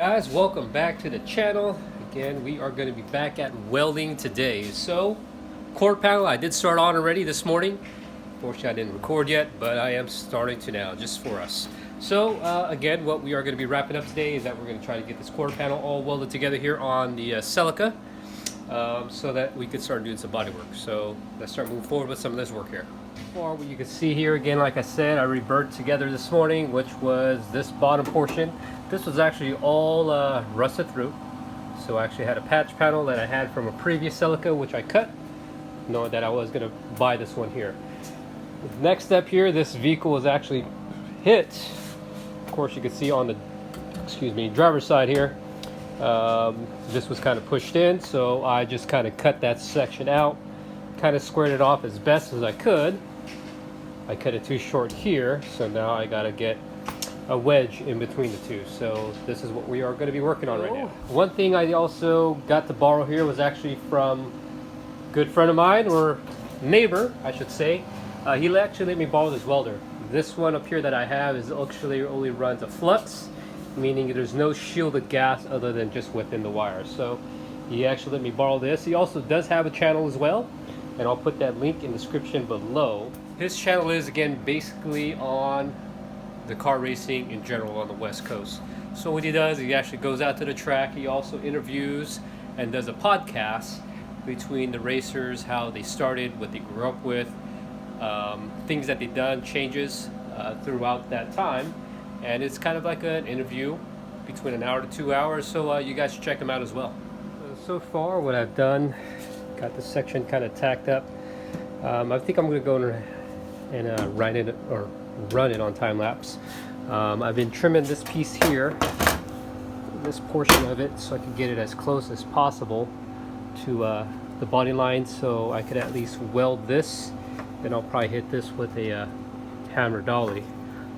Guys, welcome back to the channel. Again, we are going to be back at welding today. So, quarter panel, I did start on already this morning. Fortunately, I didn't record yet, but I am starting to now, just for us. So, again, what we are going to be wrapping up today is that we're going to try to get this quarter panel all welded together here on the Celica, so that we could start doing some body work. So, let's start moving forward with some of this work here. For what you can see here, again, like I said, I reburnt together this morning, which was this bottom portion. This was actually all rusted through. So I actually had a patch panel that I had from a previous Celica, which I cut, knowing that I was going to buy this one here. Next step here, this vehicle was actually hit. Of course, you can see on the, driver's side here, this was kind of pushed in, so I just kind of cut that section out, kind of squared it off as best as I could. I cut it too short here, so now I got to get a wedge in between the two. So this is what we are going to be working on right now. One thing I also got to borrow here was actually from a good friend of mine, or neighbor I should say. He actually let me borrow this welder. This one up here that I have is actually only runs a flux, meaning there's no shielded gas other than just within the wire. So he actually let me borrow this. He also does have a channel as well, and I'll put that link in the description below. His channel is, again, basically on the car racing in general on the West Coast. So what he does, he actually goes out to the track. He also interviews and does a podcast between the racers, how they started, what they grew up with, things that they've done, changes throughout that time. And it's kind of like an interview between an hour to 2 hours. So you guys should check him out as well. So far what I've done, got this section kind of tacked up. I think I'm going to go and run it on time lapse. I've been trimming this piece here, this portion of it, so I can get it as close as possible to the body line, so I could at least weld this. Then I'll probably hit this with a hammer dolly,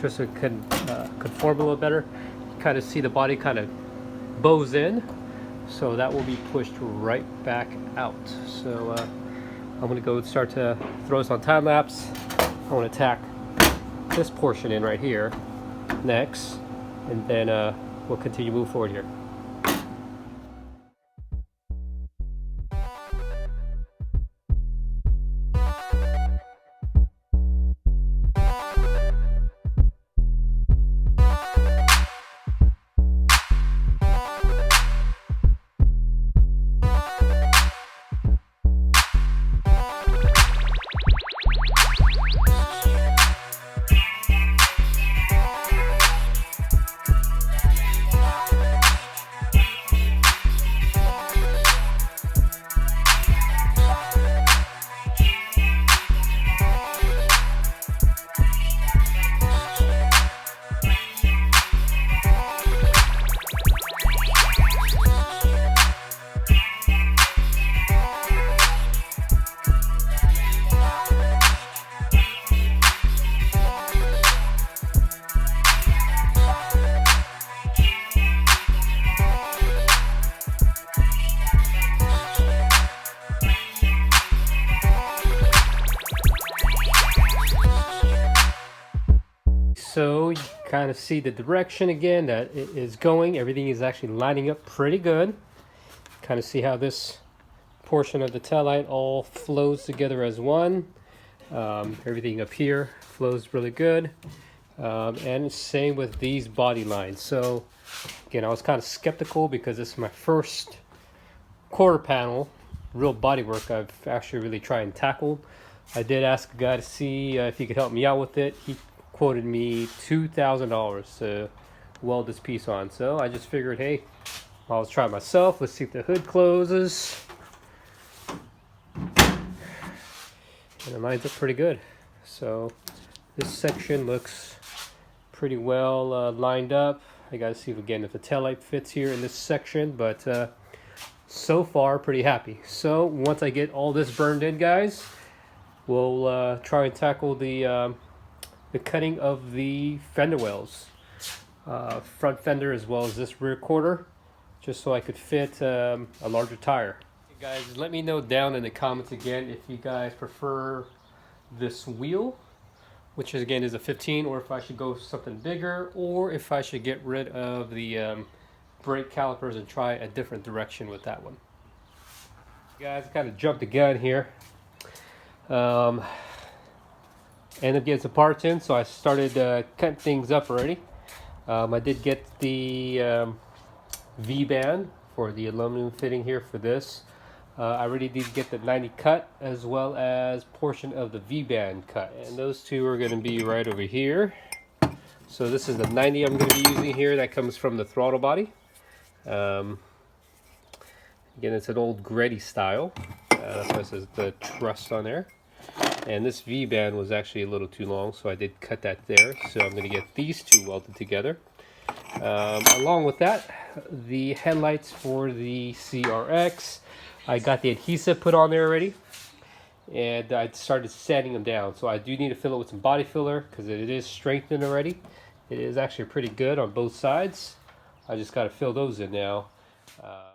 just so it can conform a little better. You kind of see the body kind of bows in, so that will be pushed right back out. So I'm going to go start to throw this on time lapse. I want to tack this portion in right here next, and then we'll continue to move forward here. So you kind of see the direction again that it is going. Everything is actually lining up pretty good. Kind of see how this portion of the tail light all flows together as one. Everything up here flows really good. And same with these body lines. So again, I was kind of skeptical because this is my first quarter panel real body work I've actually really tried and tackled. I did ask a guy to see if he could help me out with it. He quoted me $2,000 to weld this piece on, so I just figured, hey, I'll try it myself. Let's see if the hood closes, and it lines up pretty good. So this section looks pretty well lined up. I gotta see again if the taillight fits here in this section, but so far pretty happy. So once I get all this burned in, guys, we'll try and tackle the cutting of the fender wells, front fender as well as this rear quarter, just so I could fit a larger tire. Hey guys, let me know down in the comments again if you guys prefer this wheel, which is, again, is a 15, or if I should go something bigger, or if I should get rid of the brake calipers and try a different direction with that one. Guys, kind of jumped the gun here. Ended up getting some parts in, so I started cutting things up already. I did get the V-band for the aluminum fitting here for this. I already did get the 90 cut as well as portion of the V-band cut, and those two are going to be right over here. So this is the 90 I'm going to be using here. That comes from the throttle body. Again, it's an old Gretty style. That's why it says the truss on there. And this V-band was actually a little too long, so I did cut that there. So I'm going to get these two welded together. Along with that, the headlights for the CRX. I got the adhesive put on there already, and I started sanding them down. So I do need to fill it with some body filler because it is strengthened already. It is actually pretty good on both sides. I just got to fill those in now. I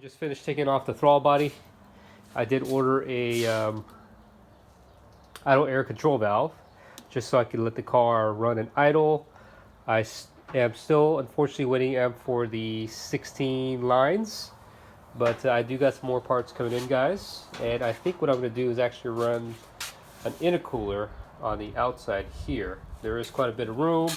just finished taking off the throttle body. I did order a idle air control valve just so I could let the car run and idle. I am still unfortunately waiting for the 16 lines, but I do got some more parts coming in, guys. And I think what I'm going to do is actually run an intercooler on the outside here. There is quite a bit of room,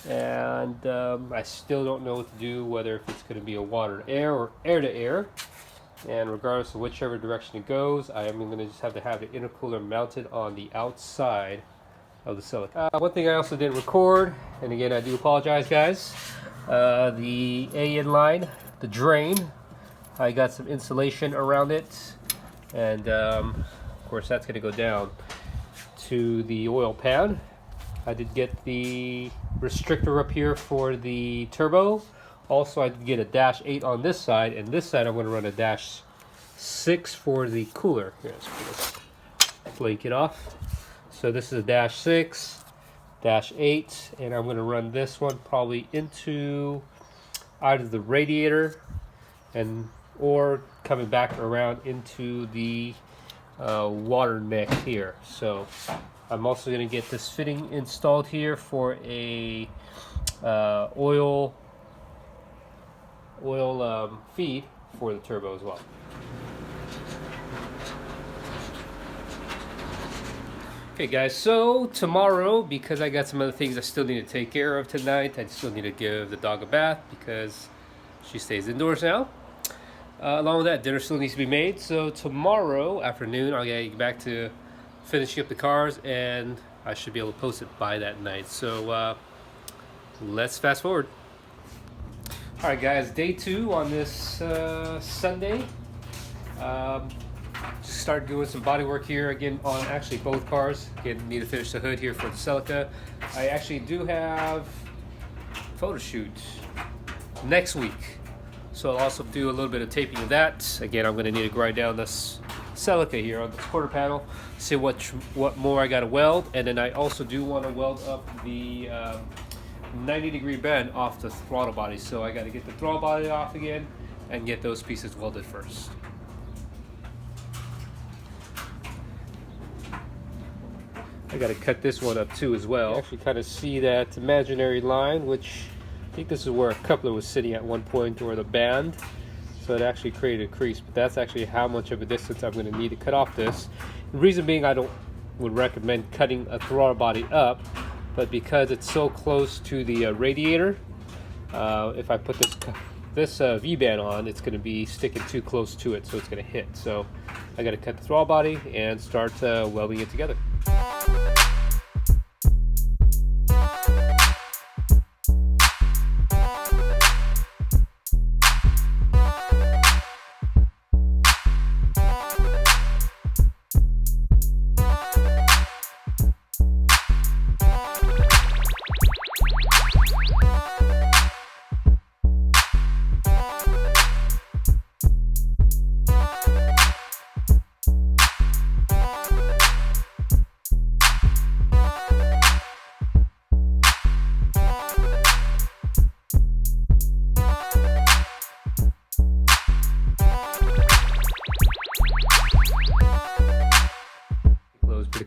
and I still don't know what to do, whether if it's going to be a water to air or air to air. And regardless of whichever direction it goes, I am going to just have to have the intercooler mounted on the outside of the silicone. One thing I also didn't record, and again I do apologize, guys, the AN line, the drain, I got some insulation around it, and of course that's going to go down to the oil pan. I did get the restrictor up here for the turbo. Also, I did get a -8 on this side, and this side I'm going to run a -6 for the cooler. Here, let's flake it off. So this is a -6, -8, and I'm going to run this one probably into either the radiator and or coming back around into the water neck here. So I'm also going to get this fitting installed here for a oil feed for the turbo as well. Okay guys, so tomorrow, because I got some other things I still need to take care of tonight, I still need to give the dog a bath because she stays indoors now. Along with that, dinner still needs to be made, so tomorrow afternoon I'll get back to finishing up the cars, and I should be able to post it by that night. So let's fast forward. Alright guys, day 2 on this Sunday. Just started doing some body work here again on actually both cars. Again, need to finish the hood here for the Celica. I actually do have a photo shoot next week, so I'll also do a little bit of taping of that. Again, I'm going to need to grind down this Celica here on this quarter panel, see what more I got to weld, and then I also do want to weld up the 90-degree bend off the throttle body. So I got to get the throttle body off again and get those pieces welded first. I got to cut this one up too as well. You actually kind of see that imaginary line, which I think this is where a coupler was sitting at one point, or the band. So it actually created a crease, but that's actually how much of a distance I'm going to need to cut off this. The reason being, I would recommend cutting a throttle body up, but because it's so close to the radiator, if I put this V-band on, it's going to be sticking too close to it, so it's going to hit. So I got to cut the throttle body and start welding it together.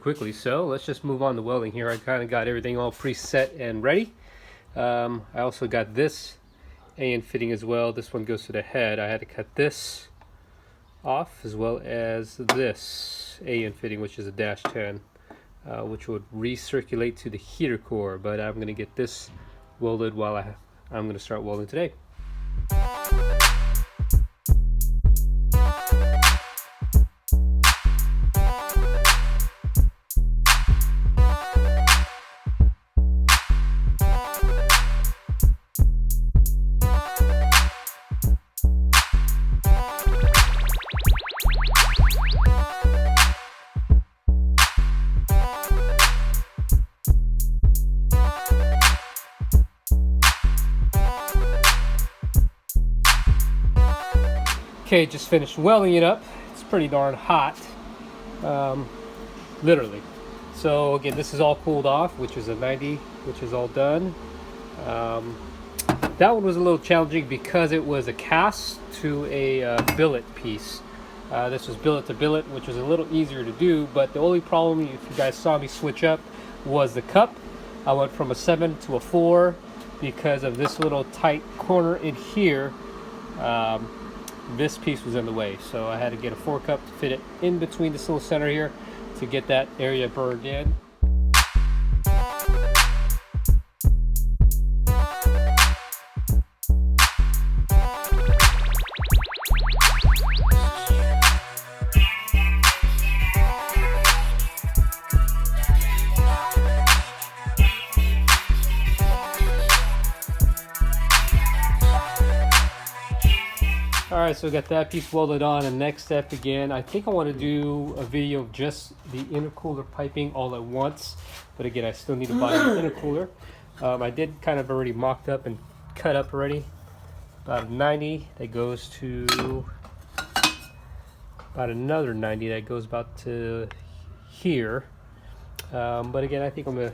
quickly. So let's just move on to welding here. I kind of got everything all preset and ready. I also got this AN fitting as well. This one goes to the head. I had to cut this off, as well as this AN fitting, which is a -10, which would recirculate to the heater core. But I'm going to get this welded while I'm going to start welding today. Okay, just finished welding it up. It's pretty darn hot, literally. So again, this is all cooled off, which is a 90, which is all done. That one was a little challenging because it was a cast to a billet piece. This was billet to billet, which was a little easier to do, but the only problem, if you guys saw me switch up, was the cup. I went from a 7 to a 4 because of this little tight corner in here. This piece was in the way, so I had to get a 4 cup to fit it in between this little center here to get that area burned in. Alright, so we got that piece welded on, and next step again, I think I want to do a video of just the intercooler piping all at once, but again, I still need to buy the intercooler. I did kind of already mocked up and cut up already, about a 90 that goes to about another 90 that goes about to here, but again, I think I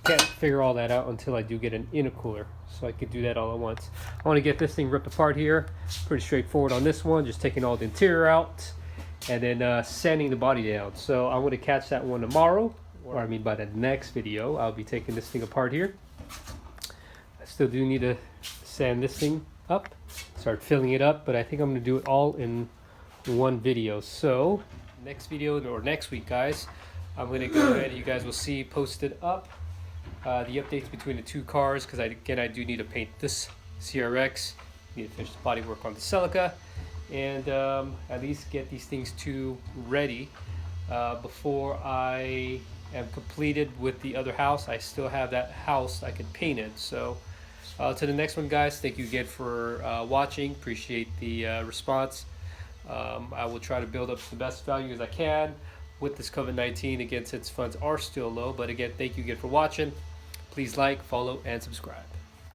can't figure all that out until I do get an intercooler, so I could do that all at once. I want to get this thing ripped apart here. Pretty straightforward on this one, just taking all the interior out and then sanding the body down. So I'm going to catch that one tomorrow, or I mean by the next video. I'll be taking this thing apart here. I still do need to sand this thing up, start filling it up, but I think I'm going to do it all in one video. So next video, or next week, guys, I'm going to go ahead, you guys will see posted up the updates between the two cars, because I do need to paint this CRX, need to finish the body work on the Celica, and at least get these things two ready before I am completed with the other house. I still have that house I could paint it. So to the next one, guys, thank you again for watching. Appreciate the response. I will try to build up the best value as I can with this COVID-19, again, since funds are still low. But again, thank you again for watching. Please like, follow, and subscribe.